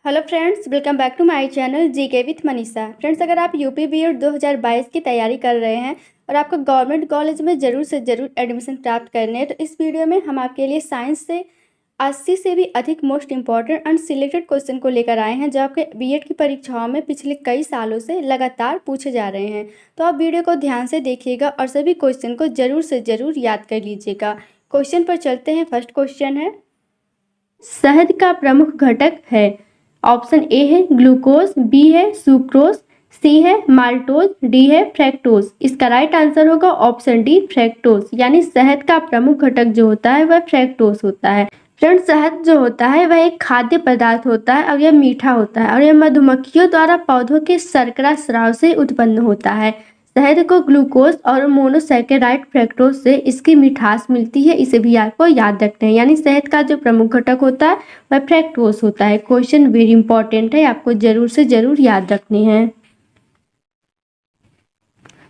Hello friends, welcome back to my channel GK with Manisha. Friends, अगर आप UP BEd 2022 की तैयारी कर रहे हैं और आपको गवर्नमेंट कॉलेज में ज़रूर से ज़रूर एडमिशन प्राप्त करने हैं, तो इस वीडियो में हम आपके लिए साइंस से 80 से भी अधिक मोस्ट इंपॉर्टेंट अनसिलेक्टेड क्वेश्चन को लेकर आए हैं, जो आपके बीएड की परीक्षाओं में पिछले कई सालों से लगातार पूछे जा रहे हैं। तो आप वीडियो को ध्यान से देखिएगा और सभी क्वेश्चन को ज़रूर से ज़रूर याद कर लीजिएगा। क्वेश्चन पर चलते हैं। फर्स्ट क्वेश्चन है, शहद का प्रमुख घटक है। ऑप्शन ए है ग्लूकोज, बी है सुक्रोज, सी है माल्टोज, डी है फ्रैक्टोज। इसका राइट आंसर होगा ऑप्शन डी फ्रैक्टोज। यानी शहद का प्रमुख घटक जो होता है वह फ्रैक्टोज होता है। फ्रेंड्स, शहद जो होता है वह एक खाद्य पदार्थ होता है और यह मीठा होता है और यह मधुमक्खियों द्वारा पौधों के शर्करा स्राव से उत्पन्न होता है। शहद को ग्लूकोज और मोनोसैकेराइड फ्रैक्टोज से इसकी मिठास मिलती है। इसे भी आपको याद रखना है। यानी शहद का जो प्रमुख घटक होता है वह फ्रैक्टोज होता है। क्वेश्चन वेरी इंपॉर्टेंट है, आपको जरूर से जरूर याद रखने हैं।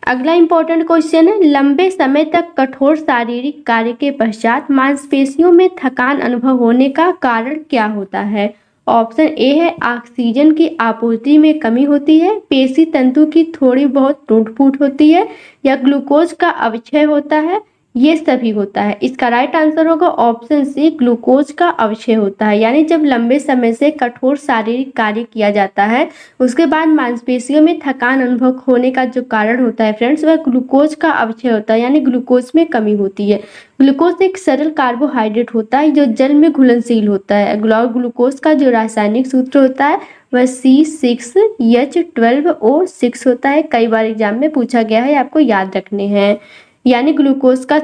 अगला इंपॉर्टेंट क्वेश्चन है, लंबे समय तक कठोर शारीरिक कार्य के पश्चात मांसपेशियों में थकान अनुभव होने का कारण क्या होता है। ऑप्शन ए है ऑक्सीजन की आपूर्ति में कमी होती है, पेशी तंतु की थोड़ी बहुत टूट फूट होती है, या ग्लूकोज का अवक्षय होता है। ये सभी होता है। इसका राइट आंसर होगा ऑप्शन सी ग्लूकोज का अवक्षय होता है। यानी जब लंबे समय से कठोर शारीरिक कार्य किया जाता है उसके बाद मांसपेशियों में थकान अनुभव होने का जो कारण होता है फ्रेंड्स, वह ग्लूकोज का अवक्षय होता है। यानी ग्लूकोज में कमी होती है। ग्लूकोज एक सरल कार्बोहाइड्रेट होता है जो जल में घुलनशील होता है। ग्लूकोज का जो रासायनिक सूत्र होता है वह C6H12O6 होता है। कई बार एग्जाम में पूछा गया है, आपको याद रखने हैं। यानी ग्लूकोज का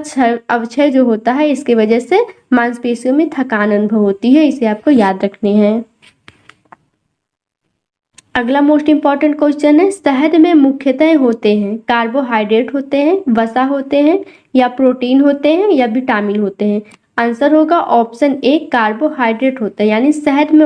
अवक्षय जो होता है इसकी वजह से मांसपेशियों में थकान अनुभव होती है। इसे आपको याद रखने हैं। अगला मोस्ट इंपॉर्टेंट क्वेश्चन है, शहद में मुख्यतः होते हैं कार्बोहाइड्रेट होते हैं, वसा होते हैं, या प्रोटीन होते हैं, या विटामिन होते हैं। आंसर होगा ऑप्शन ए कार्बोहाइड्रेट होता है। यानी शहद में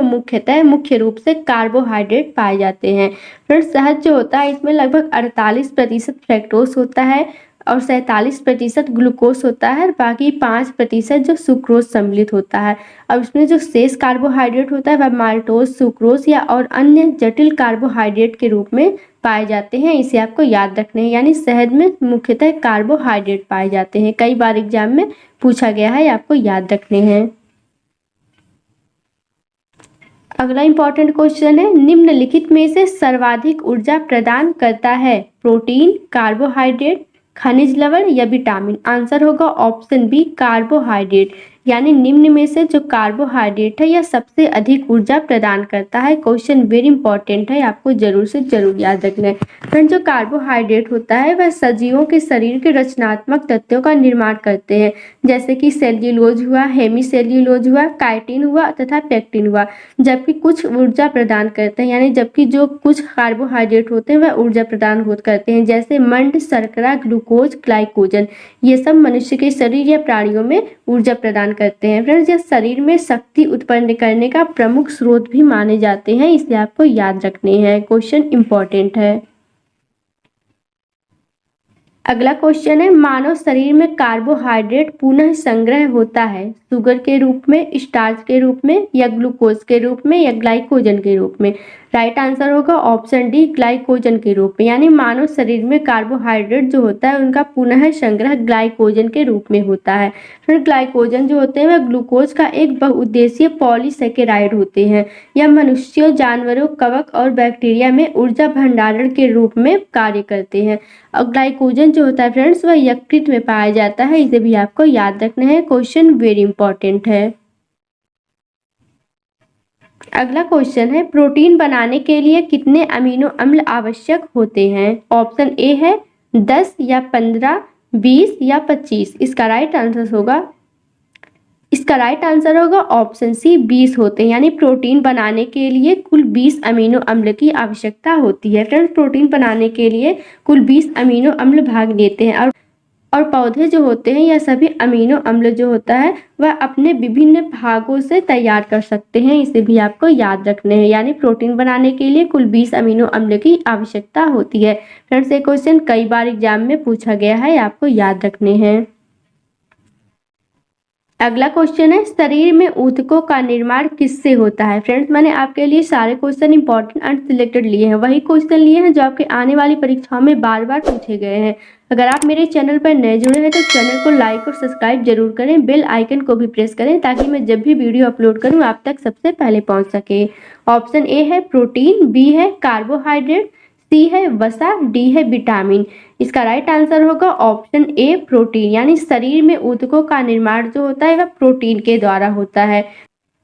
मुख्य रूप से कार्बोहाइड्रेट पाए जाते हैं। फ्रेंड्स, शहद जो होता है इसमें लगभग 48% फ्रैक्टोज होता है और 47% ग्लूकोज होता है और बाकी 5% जो सुक्रोज सम्मिलित होता है। अब इसमें जो शेष कार्बोहाइड्रेट होता है वह माल्टोज, सुक्रोज या और अन्य जटिल कार्बोहाइड्रेट के रूप में पाए जाते हैं। इसे आपको याद रखना है। यानी शहद में मुख्यतः कार्बोहाइड्रेट पाए जाते हैं। कई बार एग्जाम में पूछा गया है, आपको याद रखने हैं। अगला इंपॉर्टेंट क्वेश्चन है, निम्नलिखित में से सर्वाधिक ऊर्जा प्रदान करता है प्रोटीन, कार्बोहाइड्रेट, खनिज लवण या विटामिन। आंसर होगा ऑप्शन बी कार्बोहाइड्रेट। यानी निम्न में से जो कार्बोहाइड्रेट है यह सबसे अधिक ऊर्जा प्रदान करता है। क्वेश्चन वेरी इंपॉर्टेंट है, आपको जरूर से जरूर याद रखना है। फ्रेंड, जो कार्बोहाइड्रेट होता है वह सजीवों के शरीर के रचनात्मक तत्वों का निर्माण करते हैं, जैसे कि सेल्यूलोज हुआ, हेमीसेल्यूलोज हुआ, काइटिन हुआ तथा पेक्टिन हुआ। जबकि कुछ ऊर्जा प्रदान करते हैं, यानी जबकि जो कुछ कार्बोहाइड्रेट होते हैं वह ऊर्जा प्रदान करते हैं, जैसे मंड, शर्करा, ग्लूकोज, ग्लाइकोजन। ये सब मनुष्य के शरीर या प्राणियों में ऊर्जा प्रदान करते हैं। फ्रेंड्स, ये शरीर में शक्ति उत्पन्न करने का प्रमुख स्रोत भी माने जाते हैं। इसे आपको याद रखने हैं। क्वेश्चन इंपॉर्टेंट है। अगला क्वेश्चन है, मानव शरीर में कार्बोहाइड्रेट पुनः संग्रह होता है शुगर के रूप में, स्टार्च के रूप में, या ग्लूकोज के रूप में, या ग्लाइकोजन के रूप में। राइट आंसर होगा ऑप्शन डी ग्लाइकोजन के रूप में। यानी मानव शरीर में कार्बोहाइड्रेट जो होता है उनका पुनः संग्रह ग्लाइकोजन के रूप में होता है। फिर ग्लाइकोजन जो होते हैं वह ग्लूकोज का एक बहुउद्देशीय पॉलीसेकेराइड होते हैं। यह मनुष्यों, जानवरों, कवक और बैक्टीरिया में ऊर्जा भंडारण के रूप में कार्य करते हैं। और ग्लाइकोजन जो होता है फ्रेंड्स वह यकृत में पाया जाता है। इसे भी आपको याद रखना है। क्वेश्चन वेरी इंपॉर्टेंट है। अगला क्वेश्चन है, प्रोटीन बनाने के लिए कितने अमीनो अम्ल आवश्यक होते हैं। ऑप्शन ए है 10 या 15, 20 या 25। इसका राइट आंसर होगा ऑप्शन सी 20 होते हैं। यानी प्रोटीन बनाने के लिए कुल 20 अमीनो अम्ल की आवश्यकता होती है। फ्रेंड्स, प्रोटीन बनाने के लिए कुल 20 अमीनो अम्ल भाग लेते हैं और पौधे जो होते हैं यह सभी अमीनो अम्ल जो होता है वह अपने विभिन्न भागों से तैयार कर सकते हैं। इसे भी आपको याद रखने हैं। यानी प्रोटीन बनाने के लिए कुल 20 अमीनो अम्ल की आवश्यकता होती है। फ्रेंड्स, ये क्वेश्चन कई बार एग्जाम में पूछा गया है, आपको याद रखने हैं। अगला क्वेश्चन है, शरीर में ऊतकों का निर्माण किससे होता है। फ्रेंड्स, मैंने आपके लिए सारे क्वेश्चन इंपॉर्टेंट एंड सिलेक्टेड लिए हैं, वही क्वेश्चन लिए हैं जो आपके आने वाली परीक्षाओं में बार बार पूछे गए हैं। अगर आप मेरे चैनल पर नए जुड़े हैं तो चैनल को लाइक और सब्सक्राइब जरूर करें, बेल आइकन को भी प्रेस करें ताकि मैं जब भी वीडियो अपलोड करूं आप तक सबसे पहले पहुंच सके। ऑप्शन ए है प्रोटीन, बी है कार्बोहाइड्रेट, सी है वसा, डी है विटामिन। इसका राइट आंसर होगा ऑप्शन ए प्रोटीन, यानी शरीर में ऊतकों का निर्माण जो होता है वह प्रोटीन के द्वारा होता है,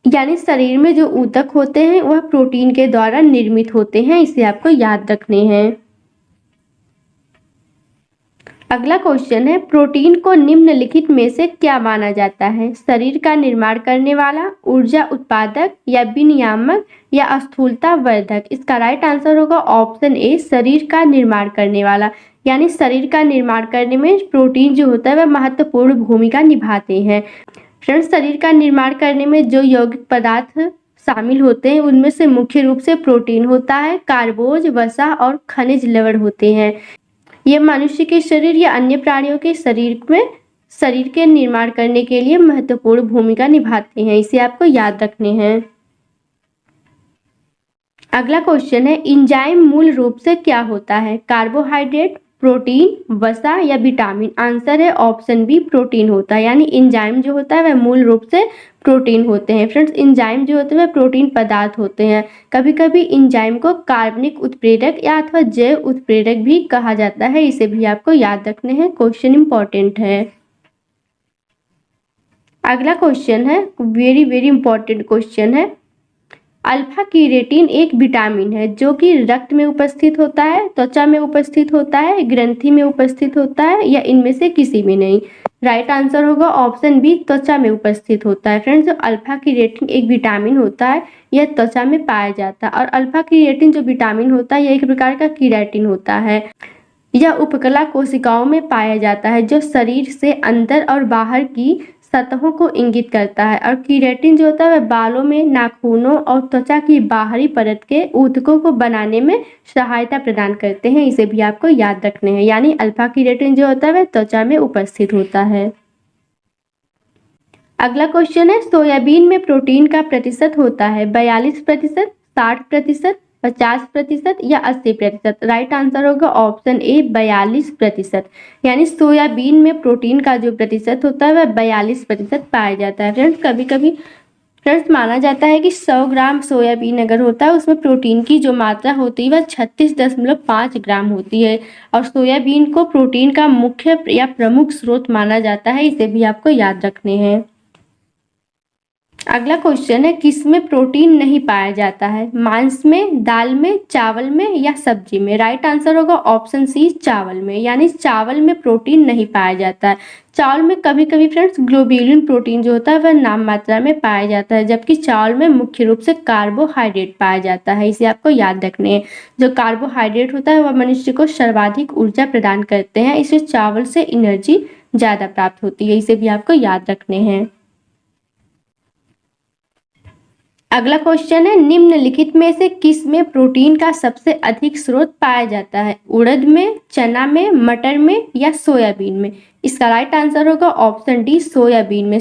यानी शरीर में जो ऊतक होते हैं वह प्रोटीन के द्वारा निर्मित होते हैं, इसे आपको याद रखने हैं। अगला क्वेश्चन है, प्रोटीन को निम्नलिखित में से क्या माना जाता है। शरीर का निर्माण करने वाला, ऊर्जा उत्पादक, या विनियामक, या स्थूलता वर्धक। इसका राइट आंसर होगा ऑप्शन ए शरीर का निर्माण करने वाला, यानी शरीर का निर्माण करने में प्रोटीन जो होता है वह महत्वपूर्ण भूमिका निभाते हैं। फ्रेंड्स, शरीर का निर्माण करने में जो यौगिक पदार्थ शामिल होते हैं उनमें से मुख्य रूप से प्रोटीन होता है, कार्बोज, वसा और खनिज लवण होते हैं। ये मनुष्य के शरीर या अन्य प्राणियों के शरीर में शरीर के निर्माण करने के लिए महत्वपूर्ण भूमिका निभाते हैं, इसे आपको याद रखने हैं। अगला क्वेश्चन है, एंजाइम मूल रूप से क्या होता है। कार्बोहाइड्रेट, प्रोटीन, वसा या विटामिन। आंसर है ऑप्शन बी प्रोटीन होता है, यानी एंजाइम जो होता है वह मूल रूप से प्रोटीन होते हैं। फ्रेंड्स, एंजाइम जो होते हैं वह प्रोटीन पदार्थ होते हैं। कभी कभी एंजाइम को कार्बनिक उत्प्रेरक या अथवा जैव उत्प्रेरक भी कहा जाता है, इसे भी आपको याद रखने हैं, क्वेश्चन इंपॉर्टेंट है। अगला क्वेश्चन है, वेरी वेरी इंपॉर्टेंट क्वेश्चन है, अल्फा कीरेटिन एक विटामिन है जो कि रक्त में उपस्थित होता है, त्वचा में उपस्थित होता है, ग्रंथि में उपस्थित होता है, या इनमें से किसी में नहीं। राइट आंसर होगा ऑप्शन बी त्वचा में उपस्थित होता है। फ्रेंड्स, जो अल्फा कीरेटिन एक विटामिन होता है यह त्वचा में पाया जाता है, और अल्फा कीरेटिन जो विटामिन होता है यह एक प्रकार का कीरेटिन होता है। यह उपकला कोशिकाओं में पाया जाता है जो शरीर से अंदर और बाहर की सतहों को इंगित करता है, और कीरेटिन जो होता है वह बालों में, नाखूनों और त्वचा की बाहरी परत के ऊतकों को बनाने में सहायता प्रदान करते हैं, इसे भी आपको याद रखने हैं, यानी अल्फा कीरेटिन जो होता है वह त्वचा में उपस्थित होता है। अगला क्वेश्चन है, सोयाबीन में प्रोटीन का प्रतिशत होता है 42%, 60%, 50% या 80%। राइट आंसर होगा ऑप्शन ए 42%, यानी सोयाबीन में प्रोटीन का जो प्रतिशत होता है वह 42% पाया जाता है। फ्रेंड्स, कभी कभी फ्रेंड्स माना जाता है कि 100 ग्राम सोयाबीन अगर होता है उसमें प्रोटीन की जो मात्रा होती है वह 36.5 ग्राम होती है, और सोयाबीन को प्रोटीन का मुख्य या प्रमुख स्रोत माना जाता है, इसे भी आपको याद रखने हैं। अगला क्वेश्चन है, किसमें प्रोटीन नहीं पाया जाता है। मांस में, दाल में, चावल में या सब्जी में। राइट आंसर होगा ऑप्शन सी चावल में, यानी चावल में प्रोटीन नहीं पाया जाता है। चावल में कभी कभी फ्रेंड्स ग्लोब्यूलिन प्रोटीन जो होता है वह नाम मात्रा में पाया जाता है, जबकि चावल में मुख्य रूप से कार्बोहाइड्रेट पाया जाता है, इसे आपको याद रखने हैं। जो कार्बोहाइड्रेट होता है वह मनुष्य को सर्वाधिक ऊर्जा प्रदान करते हैं, इसलिए चावल से एनर्जी ज्यादा प्राप्त होती है, इसे भी आपको याद रखने हैं। अगला क्वेश्चन है, निम्नलिखित में से किस में प्रोटीन का सबसे अधिक स्रोत पाया जाता है। उड़द में, चना में, मटर में या सोयाबीन में। इसका राइट आंसर होगा ऑप्शन डी सोयाबीन में।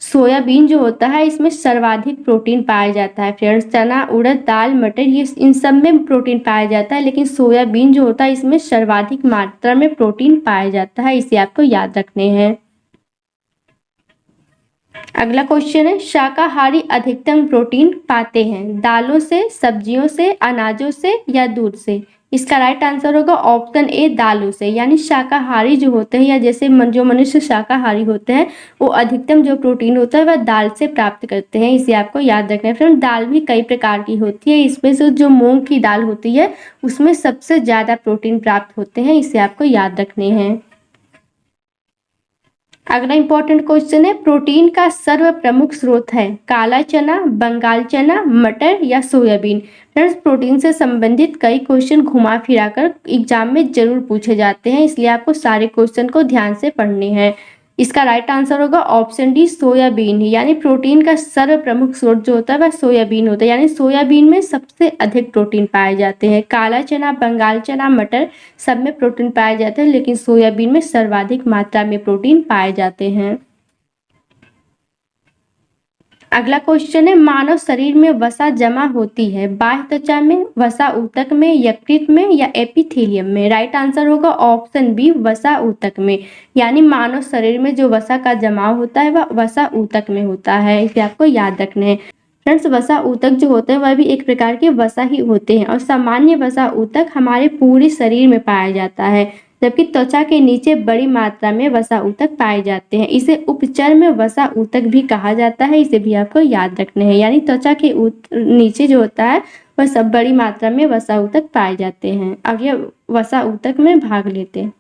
सोयाबीन जो होता है इसमें सर्वाधिक प्रोटीन पाया जाता है। फ्रेंड्स, चना, उड़द, दाल, मटर ये इन सब में प्रोटीन पाया जाता है, लेकिन सोयाबीन जो होता है इसमें सर्वाधिक मात्रा में प्रोटीन पाया जाता है, इसे आपको याद रखने हैं। अगला क्वेश्चन है, शाकाहारी अधिकतम प्रोटीन पाते हैं दालों से, सब्जियों से, अनाजों से या दूध से। इसका राइट आंसर होगा ऑप्शन ए दालों से, यानी शाकाहारी जो होते हैं या जैसे जो मनुष्य शाकाहारी होते हैं वो अधिकतम जो प्रोटीन होता है वह दाल से प्राप्त करते हैं, इसे आपको याद रखना है। फ्रेंड, दाल भी कई प्रकार की होती है, इसमें से जो मूंग की दाल होती है उसमें सबसे ज्यादा प्रोटीन प्राप्त होते हैं, इसे आपको याद रखने हैं। अगला इंपॉर्टेंट क्वेश्चन है, प्रोटीन का सर्व प्रमुख स्रोत है काला चना, बंगाल चना, मटर या सोयाबीन। फ्रेंड्स, प्रोटीन से संबंधित कई क्वेश्चन घुमा फिराकर एग्जाम में जरूर पूछे जाते हैं, इसलिए आपको सारे क्वेश्चन को ध्यान से पढ़ने हैं। इसका राइट आंसर होगा ऑप्शन डी सोयाबीन, यानी प्रोटीन का सर्व प्रमुख स्रोत जो होता है वह सोयाबीन होता है, यानी सोयाबीन में सबसे अधिक प्रोटीन पाए जाते हैं। काला चना, बंगाल चना, मटर सब में प्रोटीन पाए जाते हैं, लेकिन सोयाबीन में सर्वाधिक मात्रा में प्रोटीन पाए जाते हैं। अगला क्वेश्चन है, मानव शरीर में वसा जमा होती है बाह्य त्वचा में, वसा ऊतक में, यकृत में या एपिथेलियम में। राइट आंसर होगा ऑप्शन बी, वसा ऊतक में। यानी मानव शरीर में जो वसा का जमाव होता है वह वसा ऊतक में होता है, इसे आपको याद रखना है। फ्रेंड्स, वसा ऊतक जो होते हैं वह भी एक प्रकार के वसा ही होते हैं और सामान्य वसा ऊतक हमारे पूरे शरीर में पाया जाता है, जबकि त्वचा के नीचे बड़ी मात्रा में वसा ऊतक पाए जाते हैं। इसे उपचर्म वसा ऊतक भी कहा जाता है, इसे भी आपको याद रखना है। यानी त्वचा के नीचे जो होता है वह सब बड़ी मात्रा में वसा ऊतक पाए जाते हैं, अब यह वसा ऊतक में भाग लेते हैं।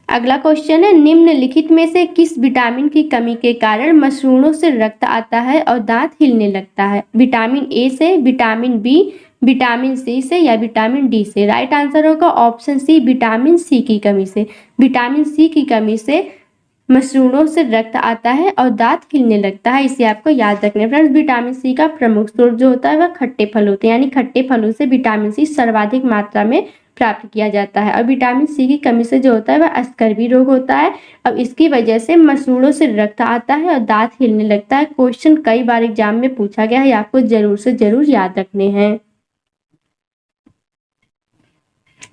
अगला क्वेश्चन है, निम्नलिखित में से किस विटामिन की कमी के कारण मसूड़ों से रक्त आता है और दांत हिलने लगता है। विटामिन ए से, विटामिन बी, विटामिन सी से या विटामिन डी से। राइट आंसर होगा ऑप्शन सी, विटामिन सी की कमी से। विटामिन सी की कमी से मसूड़ों से रक्त आता है और दांत हिलने लगता है, इसे आपको याद रखना है। फ्रेंड्स, विटामिन सी का प्रमुख स्रोत जो होता है वह खट्टे फल होते हैं, यानी खट्टे फलों से विटामिन सी सर्वाधिक मात्रा में प्राप्त किया जाता है। और विटामिन सी की कमी से जो होता है वह स्कर्वी रोग होता है। अब इसकी वजह से मसूड़ों से रक्त आता है और दांत हिलने लगता है। क्वेश्चन कई बार एग्जाम में पूछा गया है, आपको जरूर से जरूर याद रखने हैं।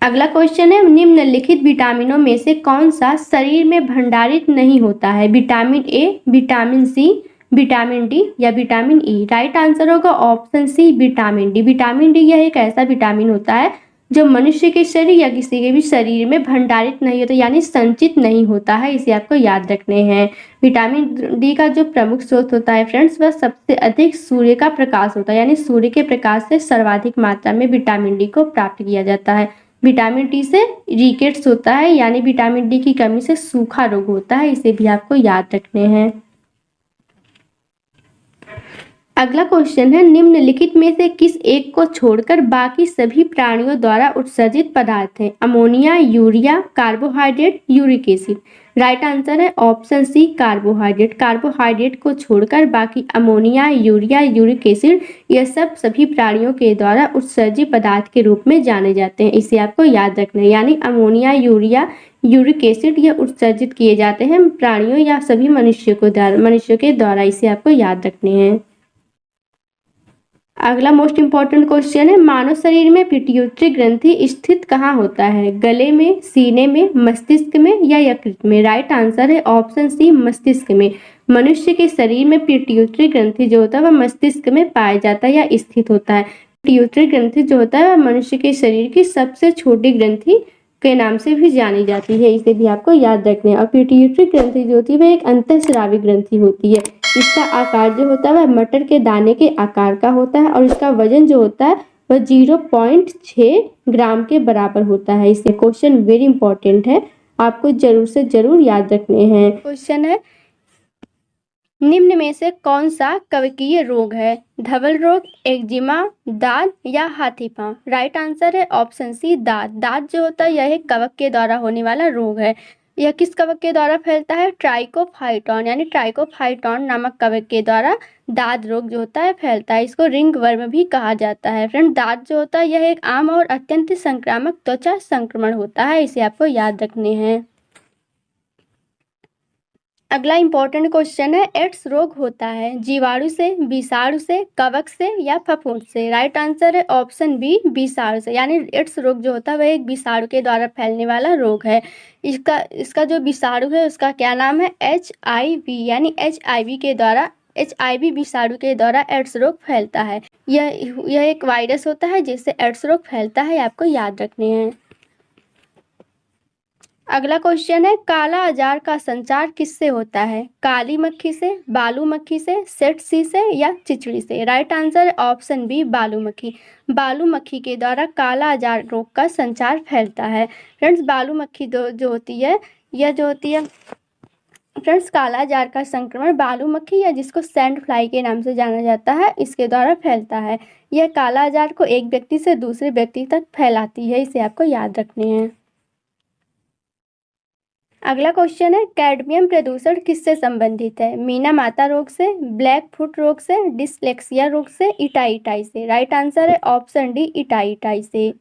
अगला क्वेश्चन है, निम्नलिखित विटामिनों में से कौन सा शरीर में भंडारित नहीं होता है। Vitamin A, vitamin C, vitamin D या विटामिन ई। राइट आंसर होगा option C, vitamin D. Vitamin D यह एक ऐसा विटामिन होता है जो मनुष्य के शरीर या किसी के भी शरीर में भंडारित नहीं होता, यानी संचित नहीं होता है, इसे आपको याद रखने हैं। विटामिन डी का जो प्रमुख स्रोत होता है फ्रेंड्स, वह सबसे अधिक सूर्य का प्रकाश होता है, यानी सूर्य के प्रकाश से सर्वाधिक मात्रा में विटामिन डी को प्राप्त किया जाता है। विटामिन डी से रिकेट्स होता है, यानी विटामिन डी की कमी से सूखा रोग होता है, इसे भी आपको याद रखने हैं। अगला क्वेश्चन है, निम्नलिखित में से किस एक को छोड़कर बाकी सभी प्राणियों द्वारा उत्सर्जित पदार्थ हैं। Ammonia, urea, carbohydrate, uric acid. Right answer है ऑप्शन सी, कार्बोहाइड्रेट। कार्बोहाइड्रेट को छोड़कर बाकी अमोनिया, यूरिया, यूरिक एसिड यह सब सभी प्राणियों के द्वारा उत्सर्जित पदार्थ के रूप में जाने जाते हैं, इसे आपको याद रखना है। यानी अमोनिया, यूरिया, यूरिक एसिड यह उत्सर्जित किए जाते हैं प्राणियों या सभी मनुष्य के द्वारा, इसे आपको याद रखने हैं। अगला मोस्ट इंपॉर्टेंट क्वेश्चन है, मानव शरीर में पिट्यूटरी ग्रंथि स्थित कहाँ होता है। गले में, सीने में, मस्तिष्क में या यकृत में। राइट आंसर है ऑप्शन सी, मस्तिष्क में। मनुष्य के शरीर में पिट्यूटरी ग्रंथि जो होता है वह मस्तिष्क में पाया जाता है या स्थित होता है। पिट्यूटरी ग्रंथि जो होता है वह मनुष्य के शरीर की सबसे छोटी ग्रंथि के नाम से भी जानी जाती है, इसे भी आपको याद रखना है। और पिट्यूटरी ग्रंथि जो होती है वह एक अंतःस्रावी ग्रंथि होती है। इसका आकार जो होता है वह मटर के दाने के आकार का होता है और इसका वजन जो होता है वह 0.6 ग्राम के बराबर होता है। इसे क्वेश्चन वेरी इंपॉर्टेंट है, आपको जरूर से जरूर याद रखने हैं। क्वेश्चन है, निम्न में से कौन सा कवकीय रोग है। धवल रोग, एक्जिमा, दाद या हाथी पांव। राइट आंसर है ऑप्शन सी, दाद। दाद जो होता है यह एक कवक के द्वारा होने वाला रोग है। यह किस कवक के द्वारा फैलता है, ट्राइकोफाइटॉन, यानी ट्राइकोफाइटॉन नामक कवक के द्वारा दाद रोग जो होता है फैलता है। इसको रिंग वर्म भी कहा जाता है। फ्रेंड, दाद जो होता है यह एक आम और अत्यंत संक्रामक त्वचा संक्रमण होता है, इसे आपको याद रखने हैं। अगला इंपॉर्टेंट क्वेश्चन है, एड्स रोग होता है जीवाणु से, विषाणु से, कवक से या फफूंद से। राइट आंसर है ऑप्शन बी, विषाणु से। यानी एड्स रोग जो होता है वह एक विषाणु के द्वारा फैलने वाला रोग है। इसका जो विषाणु है उसका क्या नाम है, HIV, यानी HIV विषाणु के द्वारा एड्स रोग फैलता है। यह एक वायरस होता है जिससे एड्स रोग फैलता है, आपको याद रखने हैं। अगला क्वेश्चन है, काला अजार का संचार किससे होता है। काली मक्खी से, बालू मक्खी से, सेटसी से या चिचड़ी से। राइट आंसर है ऑप्शन बी, बालू मक्खी। बालू मक्खी के द्वारा काला अजार रोग का संचार फैलता है। फ्रेंड्स, बालू मक्खी जो होती है यह जो होती है फ्रेंड्स, काला अजार का संक्रमण बालू मक्खी या जिसको सैंड फ्लाई के नाम से जाना जाता है इसके द्वारा फैलता है। यह काला अजार को एक व्यक्ति से दूसरे व्यक्ति तक फैलाती है, इसे आपको याद रखने हैं। अगला क्वेश्चन है, कैडमियम प्रदूषण किससे संबंधित है। मीना माता रोग से, ब्लैक फुट रोग से, डिसलेक्सिया रोग से, इटाई से। राइट आंसर है ऑप्शन डी, इटाई से।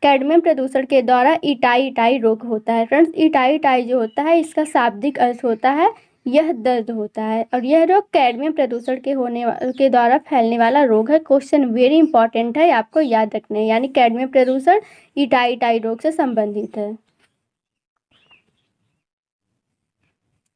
कैडमियम प्रदूषण के द्वारा इटाई रोग होता है। फ्रेंड्स, इटाई जो होता है इसका शाब्दिक अर्थ होता है यह दर्द होता है, और यह रोग कैडमियम प्रदूषण के द्वारा फैलने वाला रोग है। क्वेश्चन वेरी इंपॉर्टेंट है, आपको याद रखना है, यानी कैडमियम प्रदूषण इटाई रोग से संबंधित है।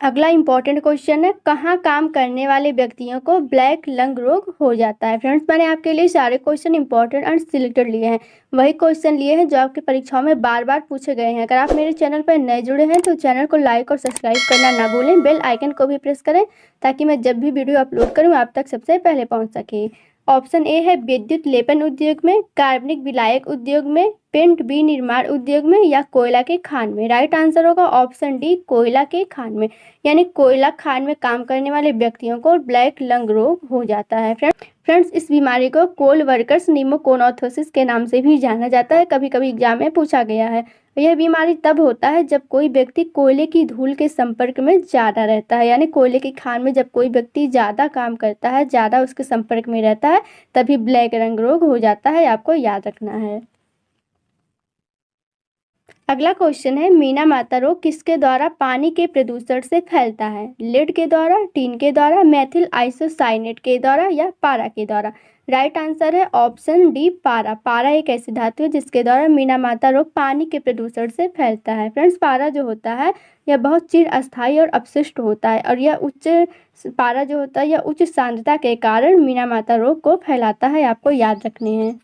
अगला इंपॉर्टेंट क्वेश्चन है, कहाँ काम करने वाले व्यक्तियों को ब्लैक लंग रोग हो जाता है। फ्रेंड्स, मैंने आपके लिए सारे क्वेश्चन इंपॉर्टेंट एंड सिलेक्टेड लिए हैं, वही क्वेश्चन लिए हैं जो आपकी परीक्षाओं में बार बार पूछे गए हैं। अगर आप मेरे चैनल पर नए जुड़े हैं तो चैनल को लाइक और सब्सक्राइब करना ना भूलें, बेल आइकन को भी प्रेस करें ताकि मैं जब भी वीडियो अपलोड करूँ आप तक सबसे पहले पहुँच सके। ऑप्शन ए है विद्युत लेपन उद्योग में, कार्बनिक विलायक उद्योग में, पेंट विनिर्माण उद्योग में, या कोयला के खान में। राइट आंसर होगा ऑप्शन डी, कोयला के खान में, यानी कोयला खान में काम करने वाले व्यक्तियों को ब्लैक लंग रोग हो जाता है। फ्रेंड्स, इस बीमारी को कोल वर्कर्स निमोकोनार्थोसिस के नाम से भी जाना जाता है, कभी कभी एग्जाम में पूछा गया है। यह बीमारी तब होता है जब कोई व्यक्ति कोयले की धूल के संपर्क में ज़्यादा रहता है, यानी कोयले की खान में जब कोई व्यक्ति ज़्यादा काम करता है, ज़्यादा उसके संपर्क में रहता है, तभी ब्लैक रंग रोग हो जाता है, आपको याद रखना है। अगला क्वेश्चन है, मीना माता रोग किसके द्वारा पानी के प्रदूषण से फैलता है। लेड के द्वारा, टीन के द्वारा, मेथिल आइसोसाइनेट के द्वारा, या पारा के द्वारा। राइट आंसर है ऑप्शन डी, पारा। पारा एक ऐसी धातु है जिसके द्वारा मीना माता रोग पानी के प्रदूषण से फैलता है। फ्रेंड्स, पारा जो होता है यह बहुत चिर अस्थायी और अपशिष्ट होता है, और यह पारा जो होता है यह उच्च सांद्रता के कारण मीना माता रोग को फैलाता है, आपको याद रखने हैं।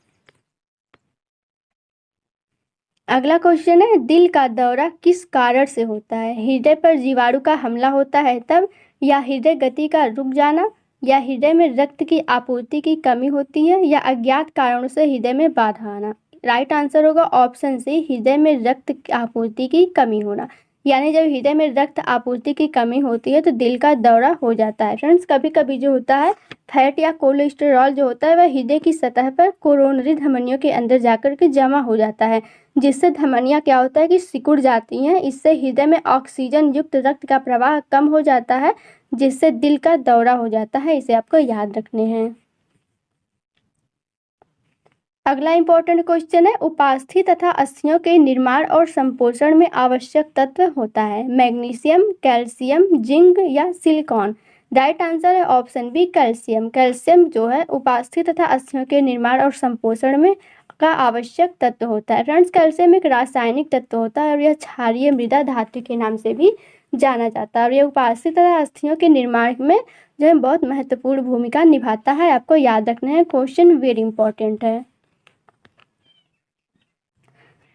अगला क्वेश्चन है, दिल का दौरा किस कारण से होता है। हृदय पर जीवाणु का हमला होता है तब, या हृदय गति का रुक जाना, या हृदय में रक्त की आपूर्ति की कमी होती है, या अज्ञात कारणों से हृदय में बाधा आना। राइट आंसर होगा ऑप्शन सी, हृदय में रक्त की आपूर्ति की कमी होना, यानी जब हृदय में रक्त आपूर्ति की कमी होती है तो दिल का दौरा हो जाता है। फ्रेंड्स, कभी कभी जो होता है फैट या कोलेस्टेरॉल जो होता है वह हृदय की सतह पर कोरोनरी धमनियों के अंदर जाकर के जमा हो जाता है, जिससे धमनियाँ क्या होता है कि सिकुड़ जाती हैं। इससे हृदय में ऑक्सीजन युक्त रक्त का प्रवाह कम हो जाता है, जिससे दिल का दौरा हो जाता है। इसे आपको याद रखने हैं। अगला इंपॉर्टेंट क्वेश्चन है, उपास्थि तथा अस्थियों के निर्माण और संपोषण में आवश्यक तत्व होता है। मैग्नीशियम, कैल्शियम, जिंक, या सिलिकॉन। राइट आंसर है ऑप्शन बी, कैल्शियम। कैल्शियम जो है उपास्थि तथा अस्थियों के निर्माण और संपोषण में का आवश्यक तत्व होता है। फ्रेंड्स, कैल्शियम एक रासायनिक तत्व होता है और यह क्षारीय मृदा धातु के नाम से भी जाना जाता है, और यह उपास्थि तथा अस्थियों के निर्माण में जो है बहुत महत्वपूर्ण भूमिका निभाता है, आपको याद रखना है। क्वेश्चन वेरी इंपॉर्टेंट है।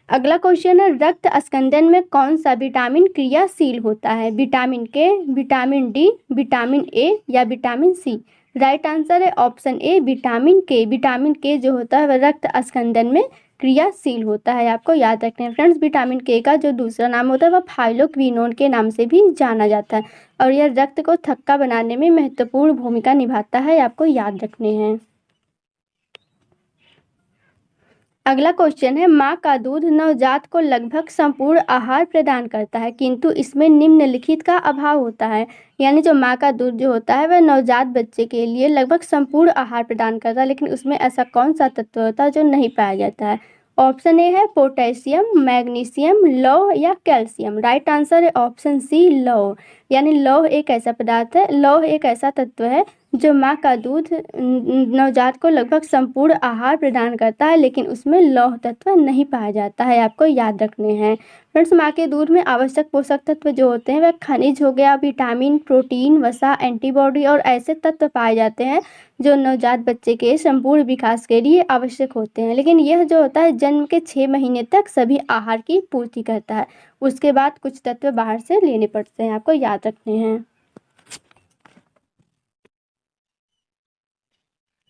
अगला क्वेश्चन है, रक्त अस्कंदन में कौन सा विटामिन क्रियाशील होता है। विटामिन के, विटामिन डी, विटामिन ए, या विटामिन सी। राइट आंसर है ऑप्शन ए, विटामिन के। विटामिन के जो होता है वह रक्त अस्कंदन में क्रियाशील होता है, आपको याद रखना है। फ्रेंड्स, विटामिन के का जो दूसरा नाम होता है वह फाइलोक्विनोन के नाम से भी जाना जाता है, और यह रक्त को थक्का बनाने में महत्वपूर्ण भूमिका निभाता है, आपको याद रखने हैं। अगला क्वेश्चन है, माँ का दूध नवजात को लगभग संपूर्ण आहार प्रदान करता है, किंतु इसमें निम्नलिखित का अभाव होता है। यानी जो माँ का दूध जो होता है वह नवजात बच्चे के लिए लगभग संपूर्ण आहार प्रदान करता है, लेकिन उसमें ऐसा कौन सा तत्व होता है जो नहीं पाया जाता है। ऑप्शन ए है पोटेशियम, मैग्नीशियम, लौह, या कैल्शियम। राइट आंसर है ऑप्शन सी, लौह। यानी लौह एक ऐसा पदार्थ है, लौह एक ऐसा तत्व है जो माँ का दूध नवजात को लगभग संपूर्ण आहार प्रदान करता है, लेकिन उसमें लौह तत्व नहीं पाया जाता है, आपको याद रखने हैं। फ्रेंड्स, माँ के दूध में आवश्यक पोषक तत्व जो होते हैं वह खनिज हो गया, विटामिन, प्रोटीन, वसा, एंटीबॉडी और ऐसे तत्व पाए जाते हैं जो नवजात बच्चे के संपूर्ण विकास के लिए आवश्यक होते हैं। लेकिन यह जो होता है जन्म के 6 महीने तक सभी आहार की पूर्ति करता है, उसके बाद कुछ तत्व बाहर से लेने पड़ते हैं, आपको याद रखने हैं।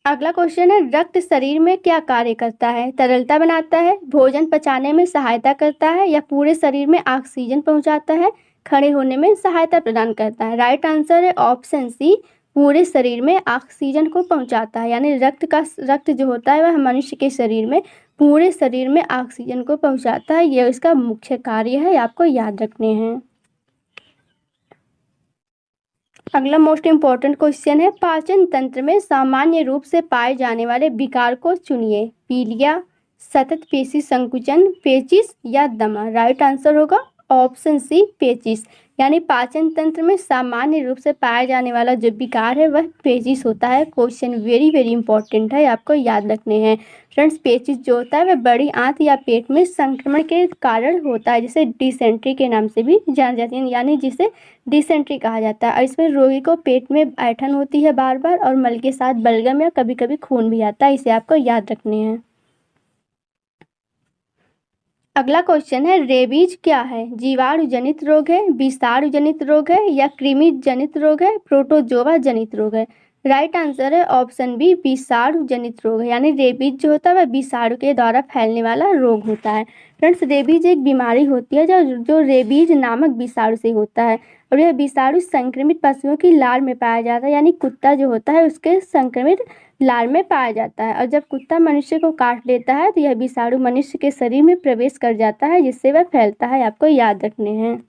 अगला क्वेश्चन है, रक्त शरीर में क्या कार्य करता है। तरलता बनाता है, भोजन पचाने में सहायता करता है, या पूरे शरीर में ऑक्सीजन पहुंचाता है, खड़े होने में सहायता प्रदान करता है। राइट आंसर है ऑप्शन सी, पूरे शरीर में ऑक्सीजन को पहुंचाता है। यानी रक्त जो होता है वह मनुष्य के शरीर में पूरे शरीर में ऑक्सीजन को पहुंचाता है, यह इसका मुख्य कार्य है, आपको याद रखने हैं। अगला मोस्ट इम्पॉर्टेंट क्वेश्चन है, पाचन तंत्र में सामान्य रूप से पाए जाने वाले विकार को चुनिए। पीलिया, सतत पेशी संकुचन, पेचिश या दमा। राइट आंसर होगा ऑप्शन सी पेचिश। यानी पाचन तंत्र में सामान्य रूप से पाया जाने वाला जो विकार है वह पेचिश होता है। क्वेश्चन वेरी वेरी इंपॉर्टेंट है, आपको याद रखने हैं। फ्रेंड्स, पेचिश जो होता है वह बड़ी आंत या पेट में संक्रमण के कारण होता है, जिसे डिसेंट्री के नाम से भी जानी जाती है, यानी जिसे डिसेंट्री कहा जाता है। और इसमें रोगी को पेट में ऐंठन होती है बार बार, और मल के साथ बलगम या कभी कभी खून भी आता है। इसे आपको याद रखने हैं। अगला क्वेश्चन है, रेबीज क्या है? जीवाणु जनित रोग है, विषाणु जनित रोग है या कृमि जनित रोग है, प्रोटोजोआ जनित रोग है? राइट आंसर है ऑप्शन बी विषाणु जनित रोग है। यानी रेबीज जो होता है वह विषाणु के द्वारा फैलने वाला रोग होता है। फ्रेंड्स, रेबीज एक बीमारी होती है जो रेबीज नामक विषाणु से होता है, और यह विषाणु संक्रमित पशुओं की लार में पाया जाता है। यानी कुत्ता जो होता है उसके संक्रमित लार में पाया जाता है, और जब कुत्ता मनुष्य को काट लेता है तो यह विषाणु मनुष्य के शरीर में प्रवेश कर जाता है, जिससे वह फैलता है। आपको याद रखने हैं।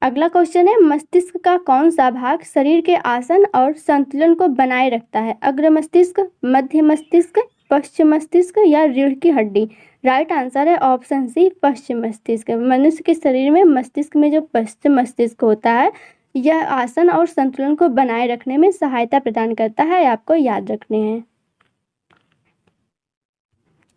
अगला क्वेश्चन है, मस्तिष्क का कौन सा भाग शरीर के आसन और संतुलन को बनाए रखता है? अग्र मस्तिष्क, मध्य मस्तिष्क, पश्चिम मस्तिष्क या रीढ़ की हड्डी? राइट आंसर है ऑप्शन सी पश्चिम मस्तिष्क। मनुष्य के शरीर में मस्तिष्क में जो पश्चिम मस्तिष्क होता है यह आसन और संतुलन को बनाए रखने में सहायता प्रदान करता है। आपको याद रखने हैं।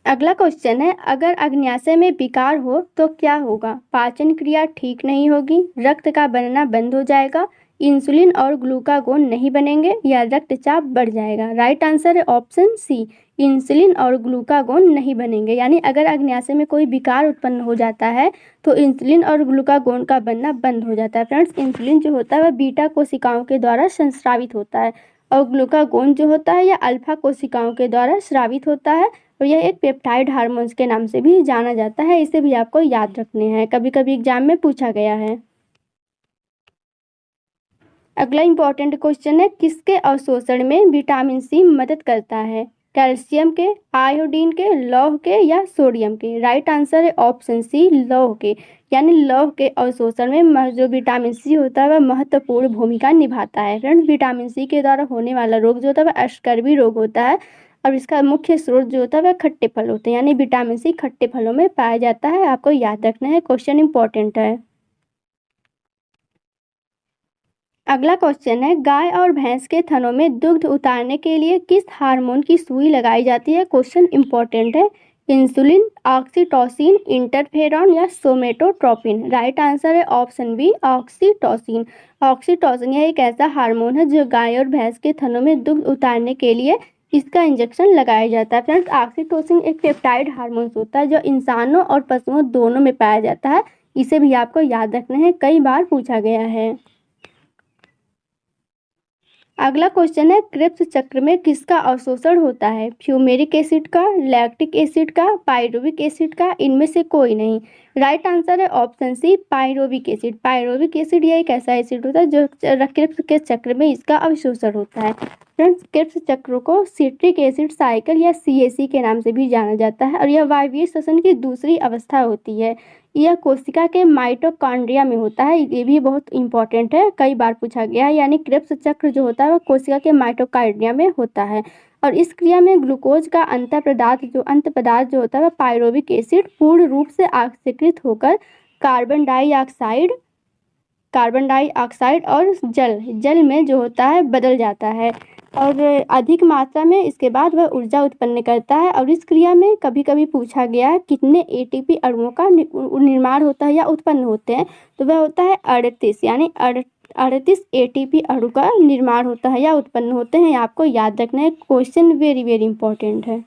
अगला क्वेश्चन है, अगर अग्न्याशय में विकार हो तो क्या होगा? पाचन क्रिया ठीक नहीं होगी, रक्त का बनना बंद हो जाएगा, इंसुलिन और ग्लूकागोन नहीं बनेंगे या रक्तचाप बढ़ जाएगा? राइट आंसर है ऑप्शन सी इंसुलिन और ग्लूकागोन नहीं बनेंगे। यानी अगर अग्न्याशय में कोई विकार उत्पन्न हो जाता है तो इंसुलिन और ग्लूकागोन का बनना बंद हो जाता है। फ्रेंड्स, इंसुलिन जो होता है वह बीटा कोशिकाओं के द्वारा संस्रावित होता है, और ग्लूकागोन जो होता है यह अल्फा कोशिकाओं के द्वारा स्रावित होता है, और यह एक पेप्टाइड हार्मोन्स के नाम से भी जाना जाता है। इसे भी आपको याद रखने हैं, कभी कभी एग्जाम में पूछा गया है। अगला इंपॉर्टेंट क्वेश्चन है, किसके अवशोषण में विटामिन सी मदद करता है? कैल्शियम के, आयोडीन के, लौह के या सोडियम के? राइट आंसर है ऑप्शन सी लौह के। यानी लौह के अवशोषण में जो विटामिन सी होता है वह महत्वपूर्ण भूमिका निभाता है। फ्रेंड्स, विटामिन सी के द्वारा होने वाला रोग जो होता है वह अस्कर्वी रोग होता है, और इसका मुख्य स्रोत जो होता है वह खट्टे फल होते हैं। यानी विटामिन सी खट्टे फलों में पाया जाता है। आपको याद रखना है, क्वेश्चन इंपॉर्टेंट है। अगला क्वेश्चन है, गाय और भैंस के थनों में दुग्ध उतारने के लिए किस हार्मोन की सुई लगाई जाती है? क्वेश्चन इंपॉर्टेंट है। इंसुलिन, ऑक्सीटोसिन, इंटरफेरॉन या सोमेटोट्रोपिन? राइट आंसर है ऑप्शन बी ऑक्सीटोसिन। ऑक्सीटोसिन यह एक ऐसा हार्मोन है जो गाय और भैंस के थनों में दुग्ध उतारने के लिए इसका इंजेक्शन लगाया जाता है। फ्रेंड्स, ऑक्सीटोसिन एक पेप्टाइड हार्मोन होता है जो इंसानों और पशुओं दोनों में पाया जाता है। इसे भी आपको याद रखना है, कई बार पूछा गया है। अगला क्वेश्चन है, क्रेब्स चक्र में किसका अवशोषण होता है? फ्यूमेरिक एसिड का, लैक्टिक एसिड का, पायरुविक एसिड का, इनमें से कोई नहीं? राइट आंसर है option C pyruvic acid. Pyruvic acid यह एक ऐसा एसिड होता है जो क्रेब्स के चक्र में इसका अवशोषण होता है। फ्रेंड्स, क्रेब्स चक्र को सिट्रिक एसिड साइकिल या CAC के नाम से भी जाना जाता है, और यह वायवीय श्वसन की दूसरी अवस्था होती है। यह कोशिका के माइटोकॉन्ड्रिया में होता है। ये भी बहुत इंपॉर्टेंट है, कई बार पूछा गया है। यानी क्रेब्स चक्र जो होता है वह कोशिका के माइटोकॉन्ड्रिया में होता है, और इस क्रिया में ग्लूकोज का अंत पदार्थ जो होता है वह पायरुविक एसिड पूर्ण रूप से ऑक्सीकृत होकर कार्बन डाइऑक्साइड और जल में जो होता है बदल जाता है, और अधिक मात्रा में इसके बाद वह ऊर्जा उत्पन्न करता है। और इस क्रिया में कभी कभी पूछा गया है कितने ATP अणुओं का निर्माण होता है या उत्पन्न होते हैं, तो वह होता है 38। यानी 38 ATP अणु का निर्माण होता है या उत्पन्न होते हैं। आपको याद रखना है, क्वेश्चन वेरी वेरी इंपॉर्टेंट है।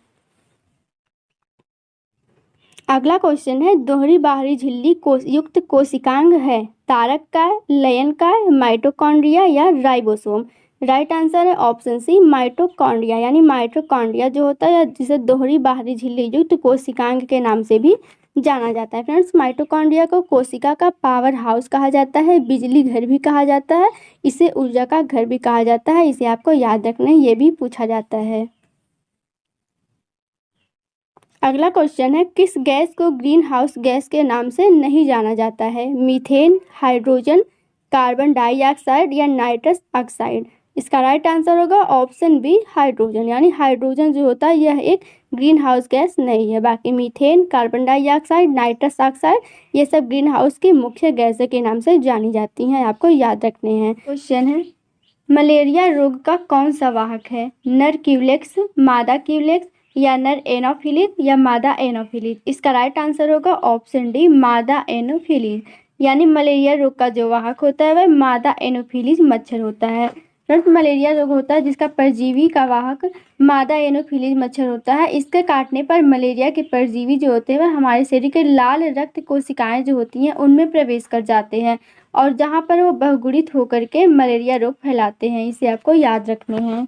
अगला क्वेश्चन है, दोहरी बाहरी झिल्ली युक्त कोशिकांग है? तारक का, लयन का, माइटोकॉन्ड्रिया या राइबोसोम? राइट आंसर है ऑप्शन सी माइटोकॉन्ड्रिया। यानी माइटोकॉन्ड्रिया जो होता है जिसे दोहरी बाहरी झिल्ली युक्त कोशिकांग के नाम से भी जाना जाता है। फ्रेंड्स, माइटोकॉन्ड्रिया को कोशिका का पावर हाउस कहा जाता है, बिजली घर भी कहा जाता है, इसे ऊर्जा का घर भी कहा जाता है। इसे आपको याद रखना है, ये भी पूछा जाता है। अगला क्वेश्चन है, किस गैस को ग्रीन हाउस गैस के नाम से नहीं जाना जाता है? मीथेन, हाइड्रोजन, कार्बन डाइऑक्साइड या नाइट्रस ऑक्साइड? इसका राइट आंसर होगा ऑप्शन बी हाइड्रोजन, यानी हाइड्रोजन जो होता है यह एक ग्रीन हाउस गैस नहीं है। बाकी methane, carbon dioxide, nitrous oxide ये सब ग्रीन हाउस की मुख्य गैसों के नाम से जानी जाती हैं, आपको याद रखने हैं। क्वेश्चन है मलेरिया रोग का कौन सा वाहक है? नर क्यूलेक्स, मादा क्यूलेक्स या नर एनोफिलिस या मादा एनोफिलिस? इसका राइट आंसर होगा ऑप्शन डी मादा एनोफिलिस, यानी मलेरिया रोग का जो वाहक होता है वह मादा एनोफिलिस मच्छर होता है। फ्रेंड्स, मलेरिया रोग होता है जिसका परजीवी का वाहक मादा एनोफिलिस मच्छर होता है। इसके काटने पर मलेरिया के परजीवी जो होते हैं वह हमारे शरीर के लाल रक्त कोशिकाएं जो होती हैं उनमें प्रवेश कर जाते हैं और जहां पर वो बहुगुणित होकर के मलेरिया रोग फैलाते हैं। इसे आपको याद रखने हैं।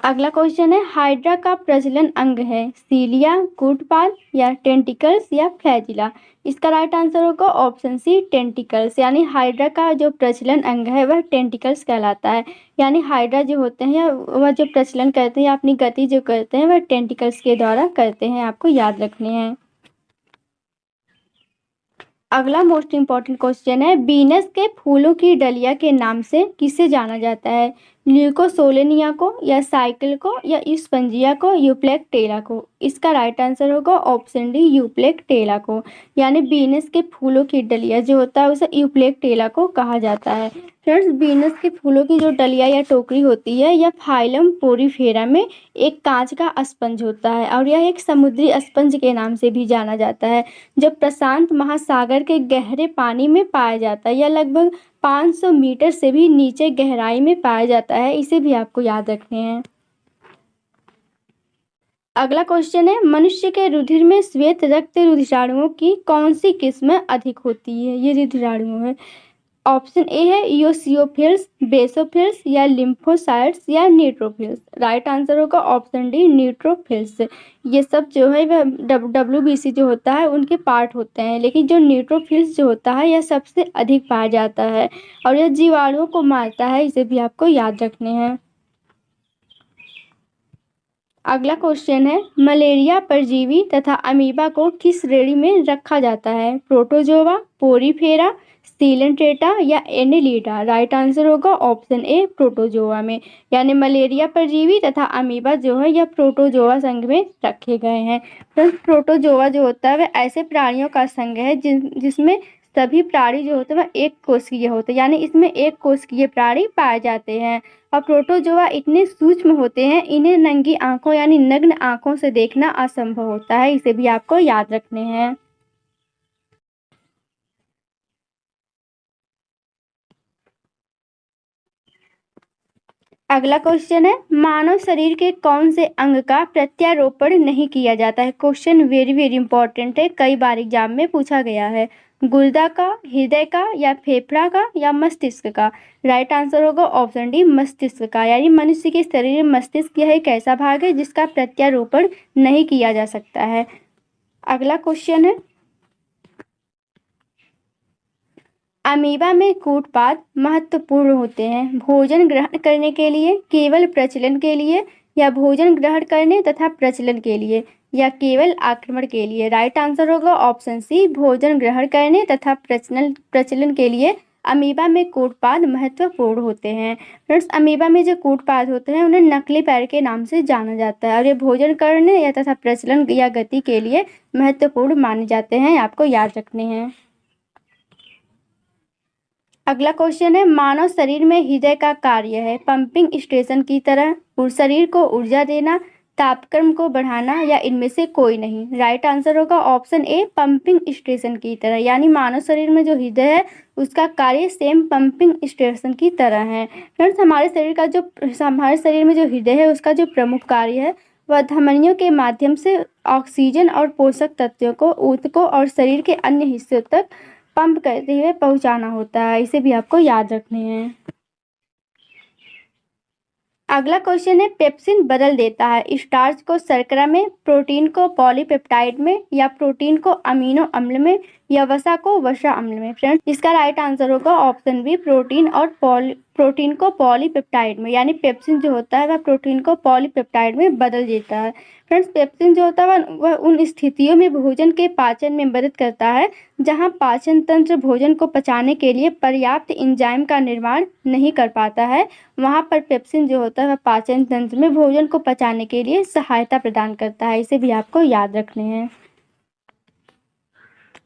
अगला क्वेश्चन है हाइड्रा का प्रजनन अंग है सीलिया, कूटपाल या टेंटिकल्स या फ्लैजिला? इसका राइट आंसर होगा ऑप्शन सी टेंटिकल्स, यानी हाइड्रा का जो प्रजनन अंग है वह टेंटिकल्स कहलाता है। यानी हाइड्रा जो होते हैं वह जो प्रजनन करते हैं, अपनी गति जो करते हैं वह टेंटिकल्स के द्वारा करते हैं, आपको याद रखने हैं। अगला मोस्ट इम्पॉर्टेंट क्वेश्चन है बीनस के फूलों की डलिया के नाम से किसे जाना जाता है? ल्यूकोसोलेनिया को या साइकिल को या स्पंजिया को, यूप्लेक्टेला को? इसका राइट आंसर होगा ऑप्शन डी यूप्लेक्टेला को, यानी बीनस के फूलों की डलिया जो होता है उसे यूप्लेक्टेला को कहा जाता है। फ्रेंड्स, बीनस के फूलों की जो डलिया या टोकरी होती है यह फाइलम पोरीफेरा में एक कांच का स्पंज होता है और यह एक समुद्री स्पंज के नाम से भी जाना जाता है जो प्रशांत महासागर के गहरे पानी में पाया जाता है। यह लगभग 500 मीटर से भी नीचे गहराई में पाया जाता है, इसे भी आपको याद रखने हैं। अगला क्वेश्चन है मनुष्य के रुधिर में श्वेत रक्त रुधिराणुओं की कौन सी किस्म अधिक होती है? ये रुधिराणु है। ऑप्शन ए है ईओसियोफिल्स, बेसोफिल्स या लिम्फोसाइट्स या न्यूट्रोफिल्स? राइट आंसर होगा ऑप्शन डी न्यूट्रोफिल्स। ये सब जो है वह WBC जो होता है उनके पार्ट होते हैं, लेकिन जो न्यूट्रोफिल्स जो होता है यह सबसे अधिक पाया जाता है और यह जीवाणुओं को मारता है, इसे भी आपको याद रखने हैं। अगला क्वेश्चन है मलेरिया परजीवी तथा अमीबा को किस श्रेणी में रखा जाता है? प्रोटोजोआ, पोरीफेरा, सीलेंट्रेटा या एनेलिडा? राइट आंसर होगा ऑप्शन ए प्रोटोजोआ में, यानी मलेरिया परजीवी तथा अमीबा जो है यह प्रोटोजोआ संघ में रखे गए हैं। फ्रेंड्स, प्रोटोजोआ जो होता है वह ऐसे प्राणियों का संघ है जिसमें सभी प्राणी जो होते हैं वह एक कोशिकीय होते हैं, यानी इसमें एक कोशिकीय प्राणी पाए जाते हैं। और प्रोटोजोआ इतने सूक्ष्म होते हैं इन्हें नंगी आंखों यानी नग्न आंखों से देखना असंभव होता है, इसे भी आपको याद रखने हैं। अगला क्वेश्चन है मानव शरीर के कौन से अंग का प्रत्यारोपण नहीं किया जाता है? क्वेश्चन वेरी वेरी इंपॉर्टेंट है, कई बार एग्जाम में पूछा गया है। गुर्दा का, हृदय का या फेफड़ा का या मस्तिष्क का? राइट आंसर होगा ऑप्शन डी मस्तिष्क का, यानी मनुष्य के शरीर में मस्तिष्क यह एक ऐसा भाग है जिसका प्रत्यारोपण नहीं किया जा सकता है। अगला क्वेश्चन है अमीबा में कूटपाद महत्वपूर्ण होते हैं भोजन ग्रहण करने के लिए, केवल प्रचलन के लिए या भोजन ग्रहण करने तथा प्रचलन के लिए या केवल आक्रमण के लिए? राइट आंसर होगा ऑप्शन सी भोजन ग्रहण करने तथा प्रचलन के लिए अमीबा में कूटपाद महत्वपूर्ण होते हैं। फ्रेंड्स, अमीबा में जो कूटपाद होते हैं उन्हें नकली पैर के नाम से जाना जाता है और ये भोजन करने या तथा प्रचलन या गति के लिए महत्वपूर्ण माने जाते हैं, आपको याद रखने हैं। अगला क्वेश्चन है मानव शरीर में हृदय का कार्य है पंपिंग स्टेशन की तरह, शरीर को ऊर्जा देना, तापक्रम को बढ़ाना या इनमें से कोई नहीं? राइट आंसर होगा ऑप्शन ए पंपिंग स्टेशन की तरह, यानी मानव शरीर में जो हृदय है उसका कार्य सेम पंपिंग स्टेशन की तरह है। फ्रेंड्स, हमारे शरीर में जो हृदय है उसका जो प्रमुख कार्य है वह धमनियों के माध्यम से ऑक्सीजन और पोषक तत्वों को ऊतकों और शरीर के अन्य हिस्सों तक पंप करते हुए पहुंचाना होता है, इसे भी आपको याद रखने हैं। अगला क्वेश्चन है पेप्सिन बदल देता है स्टार्च को शर्करा में, प्रोटीन को पॉलीपेप्टाइड में या प्रोटीन को अमीनो अम्ल में या वसा को वसा अम्ल में। फ्रेंड्स, इसका राइट आंसर होगा ऑप्शन बी, प्रोटीन और प्रोटीन को पॉलीपेप्टाइड में, यानी पेप्सिन जो होता है वह प्रोटीन को पॉलीपेप्टाइड में बदल देता है। फ्रेंड्स, पेप्सिन जो होता है वह उन स्थितियों में भोजन के पाचन में मदद करता है जहां पाचन तंत्र भोजन को पचाने के लिए पर्याप्त एंजाइम का निर्माण नहीं कर पाता है। वहां पर पेप्सिन जो होता है वह पाचन तंत्र में भोजन को पचाने के लिए सहायता प्रदान करता है। इसे भी आपको याद रखने हैं।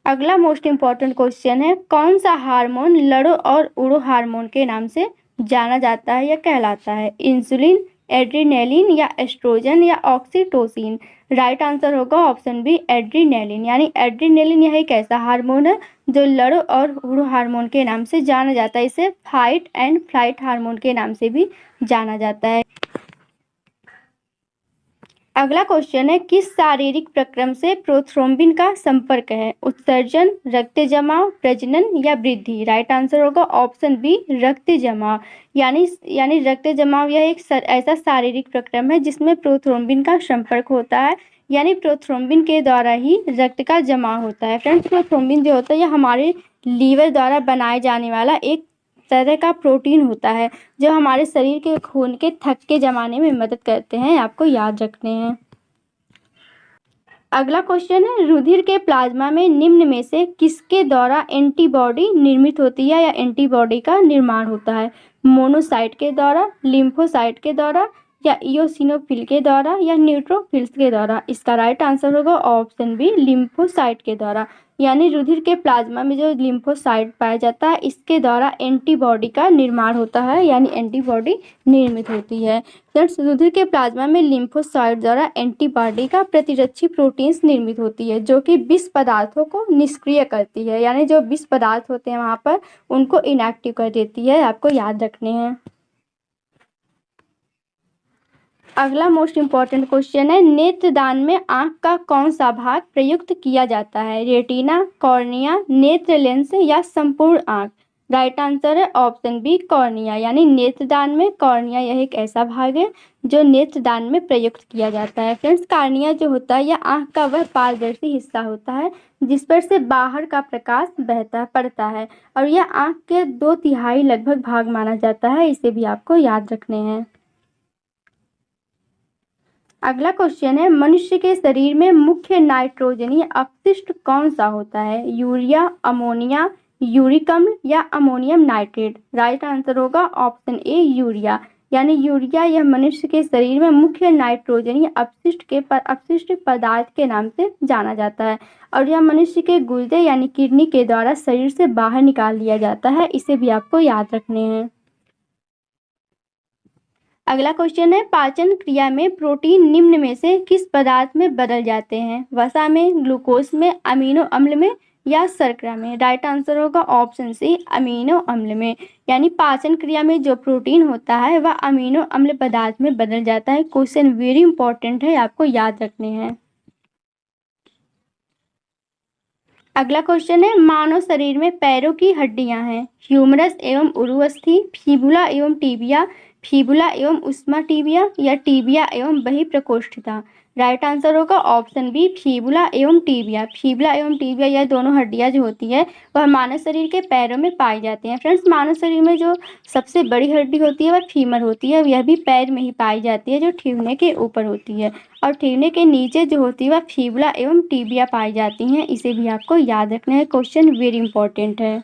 अगला मोस्ट इम्पॉर्टेंट क्वेश्चन है, कौन सा हार्मोन लड़ो और उड़ो हार्मोन के नाम से जाना जाता है या कहलाता है? इंसुलिन, एड्रीनेलिन या एस्ट्रोजन या ऑक्सीटोसिन? राइट आंसर होगा ऑप्शन बी, एड्रीनेलिन। यानी एड्रीनेलिन यह एक ऐसा हार्मोन है जो लड़ो और उड़ो हार्मोन के नाम से जाना जाता है। इसे फाइट एंड फ्लाइट हार्मोन के नाम से भी जाना जाता है। अगला क्वेश्चन है, किस शारीरिक प्रक्रम से प्रोथ्रोम्बिन का संपर्क है? उत्सर्जन, रक्त जमाव, प्रजनन या वृद्धि? राइट आंसर होगा ऑप्शन बी, रक्त जमाव। यानी रक्त जमाव यह एक ऐसा शारीरिक प्रक्रम है जिसमें प्रोथ्रोम्बिन का संपर्क होता है, यानी प्रोथ्रोम्बिन के द्वारा ही रक्त का जमाव होता है। फ्रेंड्स, प्रोथ्रोम्बिन जो होता है यह हमारे लीवर द्वारा बनाए जाने वाला एक तरह का प्रोटीन होता है जो हमारे शरीर के खून के थक्के जमाने में मदद करते हैं। आपको याद रखने हैं। अगला क्वेश्चन है, रुधिर के प्लाज्मा में निम्न में से किसके द्वारा एंटीबॉडी निर्मित होती है या एंटीबॉडी का निर्माण होता है? मोनोसाइट के द्वारा, लिम्फोसाइट के द्वारा या इयोसिनोफिल के द्वारा या न्यूट्रोफिल्स के द्वारा? इसका राइट आंसर होगा ऑप्शन बी, लिम्फोसाइट के द्वारा। यानी रुधिर के प्लाज्मा में जो लिम्फोसाइट पाया जाता है इसके द्वारा एंटीबॉडी का निर्माण होता है, यानी एंटीबॉडी निर्मित होती है। फ्रेंड्स, रुधिर के प्लाज्मा में लिम्फोसाइट द्वारा एंटीबॉडी का प्रतिरक्षी प्रोटीन्स निर्मित होती है जो कि विष पदार्थों को निष्क्रिय करती है, यानी जो विष पदार्थ होते हैं वहाँ पर उनको इनएक्टिव कर देती है। आपको याद रखने हैं। अगला मोस्ट इम्पॉर्टेंट क्वेश्चन है, नेत्रदान में आंख का कौन सा भाग प्रयुक्त किया जाता है? रेटिना, कॉर्निया, नेत्र लेंस या संपूर्ण आंख? राइट आंसर है ऑप्शन बी, कॉर्निया। यानी नेत्रदान में कॉर्निया यह एक ऐसा भाग है जो नेत्रदान में प्रयुक्त किया जाता है। फ्रेंड्स, कॉर्निया जो होता है यह आंख का वह पारदर्शी हिस्सा होता है जिस पर से बाहर का प्रकाश पड़ता है और यह आंख के 2/3 लगभग भाग माना जाता है। इसे भी आपको याद रखने हैं। अगला क्वेश्चन है, मनुष्य के शरीर में मुख्य नाइट्रोजनीय अपशिष्ट कौन सा होता है? यूरिया, अमोनिया, यूरिक अम्ल या अमोनियम नाइट्रेट? राइट आंसर होगा ऑप्शन ए, यूरिया। यानी यूरिया यह मनुष्य के शरीर में मुख्य नाइट्रोजनीय अपशिष्ट पदार्थ के नाम से जाना जाता है और यह मनुष्य के गुर्दे यानी किडनी के द्वारा शरीर से बाहर निकाल लिया जाता है। इसे भी आपको याद रखने हैं। अगला क्वेश्चन है, पाचन क्रिया में प्रोटीन निम्न में से किस पदार्थ में बदल जाते हैं? वसा में, ग्लूकोज में, अमीनो अम्ल में या शर्करा में? राइट आंसर होगा ऑप्शन सी, अमीनो अम्ल में। यानी पाचन क्रिया में जो प्रोटीन होता है वह अमीनो अम्ल पदार्थ में बदल जाता है। क्वेश्चन वेरी इंपॉर्टेंट है, आपको याद रखने हैं। अगला क्वेश्चन है, मानव शरीर में पैरों की हड्डियां हैं ह्यूमरस एवं उरुअस्थि, फीबुला एवं टिबिया, फीबुला एवं उस्मा टिबिया या टिबिया एवं बहिप्रकोष्ठता? राइट आंसर होगा ऑप्शन बी, फीबुला एवं टिबिया। फीबुला एवं टिबिया यह दोनों हड्डियां जो होती है वह मानव शरीर के पैरों में पाई जाती हैं। फ्रेंड्स, मानव शरीर में जो सबसे बड़ी हड्डी होती है वह फीमर होती है, यह भी पैर में ही पाई जाती है जो ठिवने के ऊपर होती है और ठिवने के नीचे जो होती है वह फीबुला एवं टिबिया पाई जाती हैं। इसे भी आपको याद रखना है, क्वेश्चन वेरी इंपॉर्टेंट है।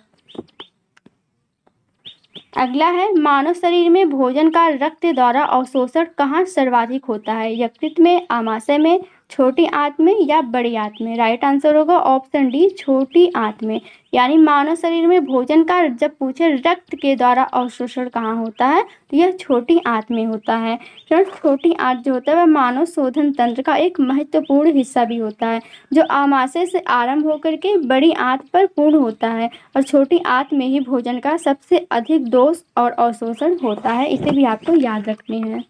अगला है, मानव शरीर में भोजन का रक्त द्वारा अवशोषण कहाँ सर्वाधिक होता है? यकृत में, आमाशय में, छोटी आंत में या बड़ी आंत में? राइट आंसर होगा ऑप्शन डी, छोटी आंत में। यानी मानव शरीर में भोजन का जब पूछे रक्त के द्वारा अवशोषण कहाँ होता है तो यह छोटी आंत में होता है। फ्रेंड्स, छोटी आंत जो होता है वह मानव शोधन तंत्र का एक महत्वपूर्ण हिस्सा भी होता है जो आमाशय से आरंभ होकर के बड़ी आंत पर पूर्ण होता है और छोटी आंत में ही भोजन का सबसे अधिक दोष और अवशोषण होता है। इसे भी आपको याद रखने हैं।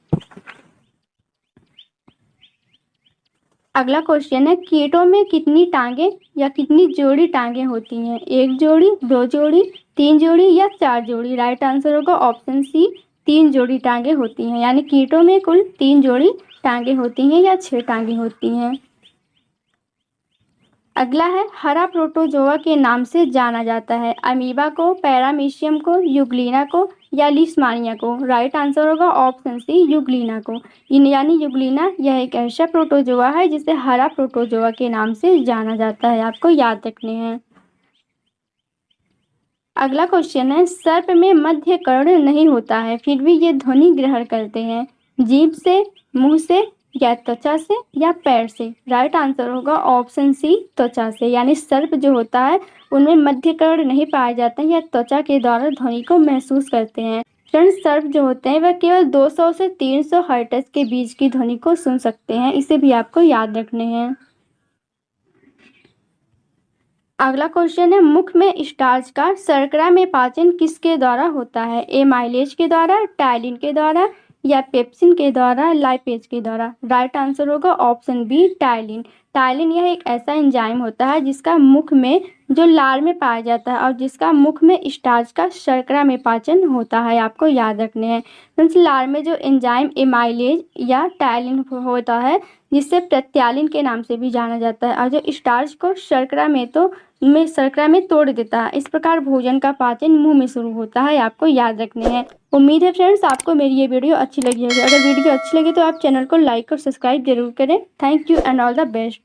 अगला क्वेश्चन है, कीटों में कितनी टांगें या कितनी जोड़ी टांगें होती हैं? 1 जोड़ी, 2 जोड़ी, 3 जोड़ी या 4 जोड़ी? राइट आंसर होगा ऑप्शन सी, 3 जोड़ी टांगें होती हैं। यानी कीटों में कुल 3 जोड़ी टांगें होती हैं या 6 टांगें होती हैं। अगला है हरा प्रोटोजोआ के नाम से जाना जाता है, अमीबा को, पैरामीशियम को, यूग्लिना को या लिस्मानिया को। राइट आंसर होगा ऑप्शन सी यूग्लिना को। यानी यूग्लिना यह एक ऐसा प्रोटोजोआ है जिसे हरा प्रोटोजोआ के नाम से जाना जाता है, आपको याद रखने हैं। अगला क्वेश्चन है सर्प में मध्य कर्ण नहीं होता है फिर भी ये ध्वनि ग्रहण करते हैं, जीभ से, मुंह से या त्वचा से या पैर से। राइट आंसर होगा ऑप्शन सी त्वचा से। यानी सर्प जो होता है उनमें मध्य कर्ण नहीं पाया जाता है, या त्वचा के द्वारा ध्वनि को महसूस करते हैं। फ्रेंड्स सर्प जो होते हैं वह केवल 200 से 300 हर्ट्ज के बीच की ध्वनि को सुन सकते हैं, इसे भी आपको याद रखने हैं। अगला क्वेश्चन है मुख में स्टार्च का शर्करा में पाचन किसके द्वारा होता है, एमाइलेज के द्वारा, टायलिन के द्वारा या पेप्सिन के द्वारा, लाइपेज के द्वारा। राइट आंसर होगा ऑप्शन बी टायलिन। टायलिन यह एक ऐसा एंजाइम होता है जिसका मुख में जो लार में पाया जाता है और जिसका मुख में स्टार्च का शर्करा में पाचन होता है, आपको याद रखने हैं। फ्रेंड्स लार में जो एंजाइम एमाइलेज या टायलिन होता है जिससे प्रत्यालिन के नाम से भी जाना जाता है, और जो स्टार्च को शर्करा में तोड़ देता है। इस प्रकार भोजन का पाचन मुंह में शुरू होता है, आपको याद रखने हैं। उम्मीद है फ्रेंड्स आपको मेरी ये वीडियो अच्छी लगी होगी। अगर वीडियो अच्छी लगी तो आप चैनल को लाइक और सब्सक्राइब जरूर करें। Thank you and all the best.